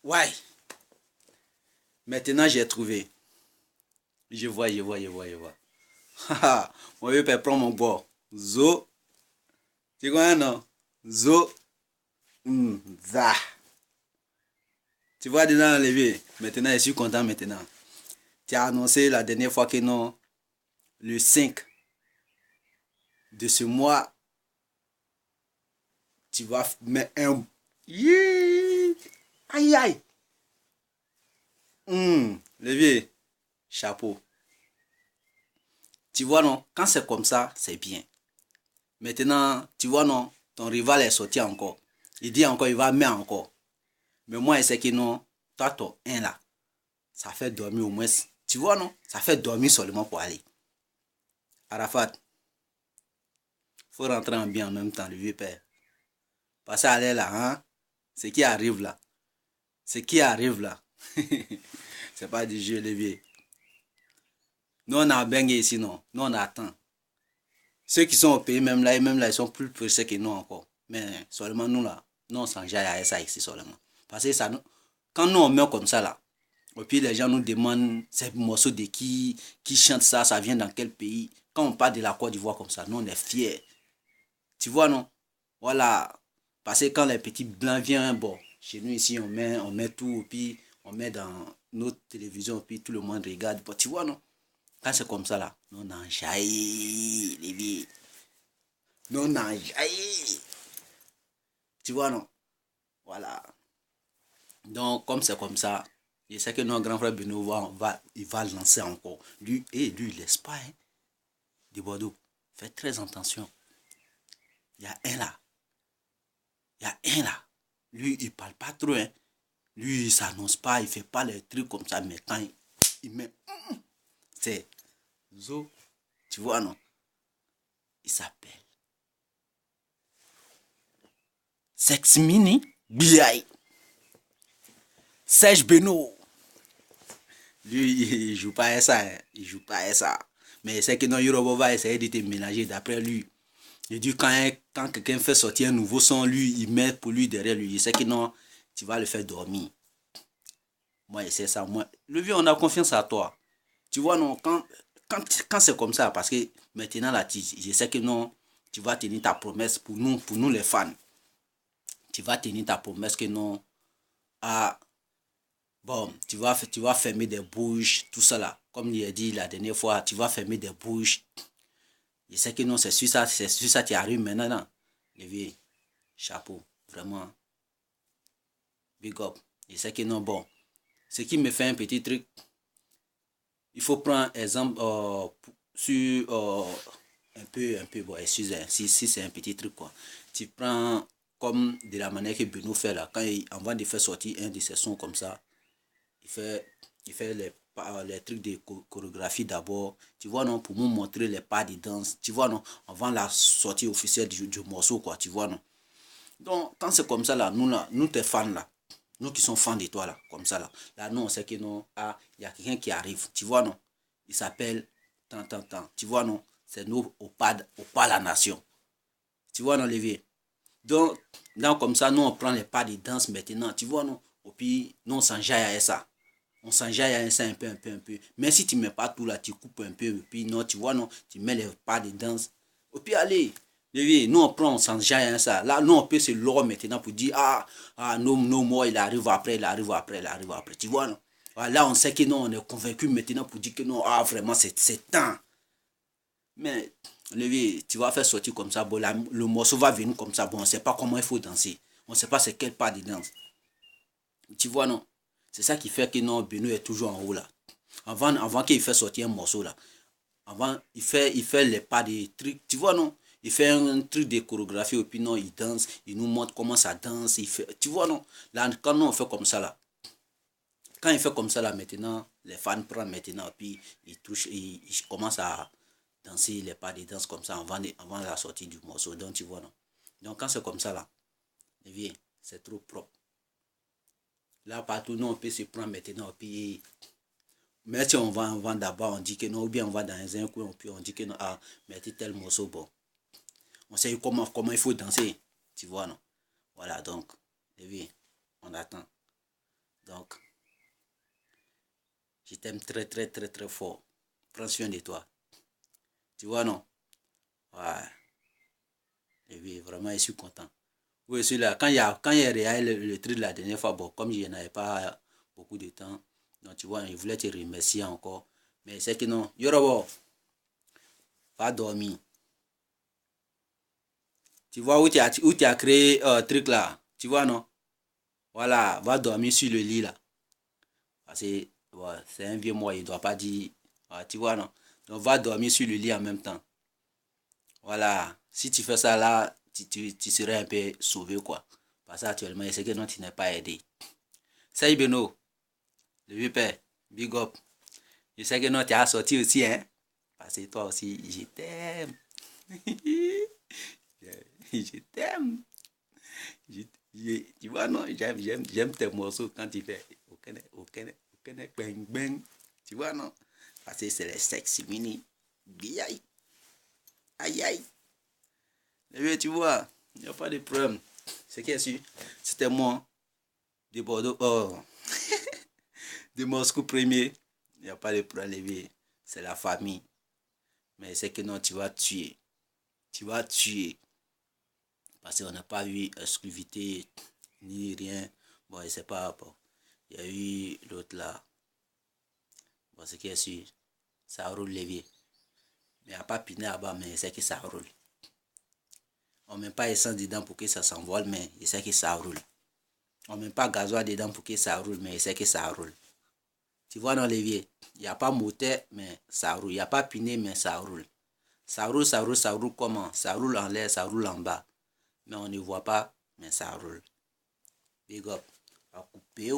Ouais, maintenant j'ai trouvé. Je vois. Haha, mon vieux père prend mon bord. Zo, tu connais non? Zo, za. Tu vois dedans enlevé. Maintenant, je suis content maintenant. Tu as annoncé la dernière fois que non, le 5 de ce mois, tu vas mettre un... Yee! Aïe aïe. Levier, chapeau. Tu vois non, quand c'est comme ça, c'est bien. Maintenant, tu vois non, ton rival est sorti encore. Il dit encore, il va mettre encore. Mais moi, je sais que non, toi, ton 1 là, ça fait dormir au moins. Tu vois non, ça fait dormir seulement pour aller. Arafat, faut rentrer en bien en même temps, le vieux père. Parce qu'à aller là, hein, ce qui arrive là, ce qui arrive là, c'est pas du jeu, le vieux. Nous, on a bengue ici, non. Nous, on attend. Ceux qui sont au pays, même là, ils sont plus pressés que nous encore. Mais seulement nous, là, nous, on s'enjaille à ça ici seulement. Parce que ça, quand nous, on meurt comme ça, là, et puis les gens nous demandent ces morceaux de qui chante ça, ça vient dans quel pays. Quand on parle de la Côte d'Ivoire comme ça, nous, on est fiers. Tu vois, non? Voilà. Parce que quand les petits blancs viennent, bon, chez nous ici, on met tout, et puis on met dans notre télévision, et puis tout le monde regarde. Bon, tu vois, non? Quand c'est comme ça, là, nous, on enjaille, les vies. Nous, on enjaille. Tu vois, non? Voilà. Donc, comme c'est comme ça, je sais que notre grand frère Benoît il va lancer encore. Lui, lui, il laisse pas, hein, de Bordeaux. Faites très attention. Il y a un là. Il y a un là. Lui, il parle pas trop, hein. Lui, il s'annonce pas, il fait pas les trucs comme ça, mais quand il met, c'est Zo. Tu vois, non? Il s'appelle Sex Mini B.I. Serge Benoît. Lui, il joue pas à ça, hein. Il joue pas à ça. Mais c'est que non, Yoruba va essayer de te ménager d'après lui. Il dit quand quelqu'un fait sortir un nouveau son, lui, il met pour lui derrière lui. Il sait que non, tu vas le faire dormir. Moi, c'est ça. Moi, le vieux, on a confiance à toi. Tu vois, non, quand c'est comme ça, parce que maintenant, là, je sais que non, tu vas tenir ta promesse pour nous les fans. Tu vas tenir ta promesse que non, ah, bon, tu vas fermer des bouches, tout ça là. Comme il a dit la dernière fois, tu vas fermer des bouches. Je sais que non, c'est sur ça qui arrive maintenant. Non. Les vieux, chapeau, vraiment, big up. Je sais que non, bon. Ce qui me fait un petit truc, il faut prendre exemple sur un peu, bon, excusez, si c'est un petit truc, quoi. Tu prends comme de la manière que Benoît fait là, quand avant de faire sortir un de ses sons comme ça, il fait, il fait les trucs de chorégraphie d'abord, tu vois, non, pour nous montrer les pas de danse, tu vois, non, avant la sortie officielle du morceau, quoi, tu vois, non. Donc, quand c'est comme ça, là, nous tes fans, là, nous qui sommes fans de toi, là, comme ça, là, nous, on sait que non, ah, il y a quelqu'un qui arrive, tu vois, non. Il s'appelle tant. Tu vois, non, c'est nous, au pas la nation. Tu vois, non, Olivier. Donc, comme ça, nous, on prend les pas de danse maintenant, tu vois, non. Et puis, nous, on s'enjaille à ça. On s'enjaille à ça un peu. Mais si tu ne mets pas tout là, tu coupes un peu, et puis, non, tu vois, non, tu mets les pas de danse. Et puis, allez. Nous on prend, on s'enjaille à ça. Là, nous on peut se leurrer maintenant pour dire, no more, il arrive après. Tu vois, non? Là, on sait que non, on est convaincu maintenant pour dire que non, vraiment, c'est temps. Mais, Levier, tu vas faire sortir comme ça, bon, le morceau va venir comme ça, bon, on ne sait pas comment il faut danser. On ne sait pas c'est quel pas de danse. Tu vois, non? C'est ça qui fait que non, Benoît est toujours en haut là. Avant qu'il fasse sortir un morceau là, avant, il fait les pas des trucs, tu vois, non? Il fait un truc de chorégraphie, et puis non, il danse, il nous montre comment ça danse, il fait, tu vois, non? Là, quand nous, on fait comme ça là, quand il fait comme ça là, maintenant, les fans prennent maintenant, puis ils touchent, ils commencent à danser les pas de danse comme ça avant la sortie du morceau, donc tu vois, non? Donc, quand c'est comme ça là, viens, c'est trop propre. Là, partout, nous, on peut se prendre maintenant, puis mais si on va d'abord, on dit que non, ou bien on va dans un coin, puis on dit que non, mettez tel morceau, bon. On sait comment il faut danser, tu vois, non? Voilà, donc, et oui, on attend. Donc, je t'aime très, très, très, très fort. Prends soin de toi. Tu vois, non? Ouais. Et oui, vraiment, je suis content. Oui, celui-là, quand il y a le truc de la dernière fois, bon, comme je n'avais pas beaucoup de temps, donc tu vois, je voulais te remercier encore. Mais c'est que non, Yorobo, va dormir. Tu vois où tu as créé truc là, tu vois, non? Voilà, va dormir sur le lit là. Parce que ouais, c'est un vieux moi, il ne doit pas dire, ouais, tu vois, non? Donc va dormir sur le lit en même temps. Voilà, si tu fais ça là, tu serais un peu sauvé quoi. Parce qu'actuellement, c'est que non, tu n'es pas aidé. Salut Beno, le vieux père, big up. Je sais que non, tu as sorti aussi, hein. Parce que toi aussi, je t'aime. Je t'aime. Tu vois, non, j'aime tes morceaux quand tu fais. Aucun, bang, bang. Tu vois, non? Parce que c'est les sexy mini. Aïe, aïe, aïe. Mais tu vois, il n'y a pas de problème. C'est qui est sûr? C'était moi, de Bordeaux, oh, de Moscou premier. Il n'y a pas de problème. C'est la famille. Mais c'est que non, tu vas tuer. Tu vas tuer. Parce qu'on n'a pas eu exclusivité ni rien. Bon, je sais pas. Bon. Il y a eu l'autre là. Bon, ce qui est sûr, ça roule levier. Mais il n'y a pas piné là-bas, mais c'est que ça roule. On ne met pas essence dedans pour que ça s'envole, mais je sais que ça roule. On ne met pas gasoil dedans pour que ça roule, mais je sais que ça roule. Tu vois dans l'évier, il n'y a pas moteur, mais ça roule. Il n'y a pas piné, mais ça roule. Ça roule, ça roule, ça roule comment? Ça roule en l'air, ça roule en bas. Mais on ne voit pas, mais ça roule. Big up. À couper.